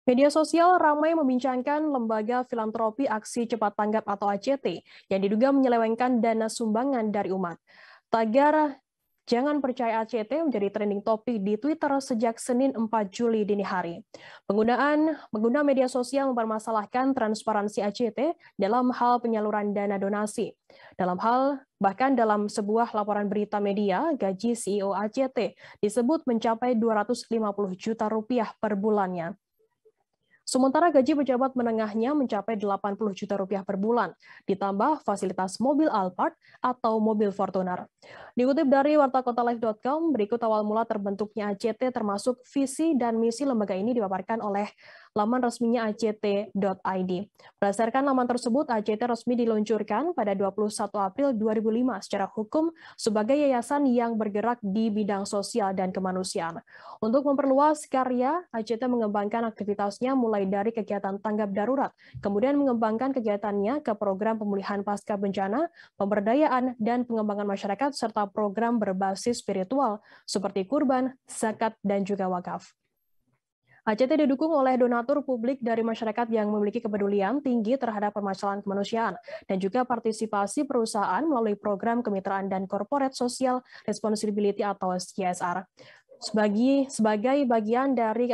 Media sosial ramai membincangkan lembaga filantropi Aksi Cepat Tanggap atau ACT yang diduga menyelewengkan dana sumbangan dari umat. Tagar "Jangan percaya ACT" menjadi trending topik di Twitter sejak Senin 4 Juli dini hari. Pengguna media sosial mempermasalahkan transparansi ACT dalam hal penyaluran dana donasi. Bahkan dalam sebuah laporan berita media, gaji CEO ACT disebut mencapai 250 juta rupiah per bulannya. Sementara gaji pejabat menengahnya mencapai 80 juta rupiah per bulan, ditambah fasilitas mobil Alphard atau mobil Fortuner. Dikutip dari wartakotalive.com, berikut awal mula terbentuknya ACT termasuk visi dan misi lembaga ini dipaparkan oleh laman resminya act.id. Berdasarkan laman tersebut, ACT resmi diluncurkan pada 21 April 2005 secara hukum sebagai yayasan yang bergerak di bidang sosial dan kemanusiaan. Untuk memperluas karya, ACT mengembangkan aktivitasnya mulai dari kegiatan tanggap darurat, kemudian mengembangkan kegiatannya ke program pemulihan pasca bencana, pemberdayaan, dan pengembangan masyarakat, serta program berbasis spiritual seperti kurban, zakat, dan juga wakaf. ACT didukung oleh donatur publik dari masyarakat yang memiliki kepedulian tinggi terhadap permasalahan kemanusiaan dan juga partisipasi perusahaan melalui program kemitraan dan corporate social responsibility atau CSR. Sebagai bagian dari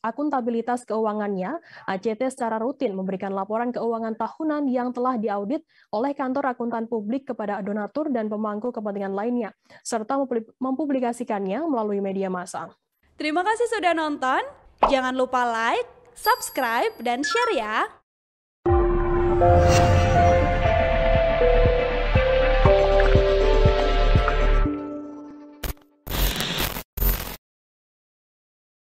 akuntabilitas keuangannya, ACT secara rutin memberikan laporan keuangan tahunan yang telah diaudit oleh kantor akuntan publik kepada donatur dan pemangku kepentingan lainnya, serta mempublikasikannya melalui media massa. Terima kasih sudah nonton. Jangan lupa like, subscribe, dan share ya.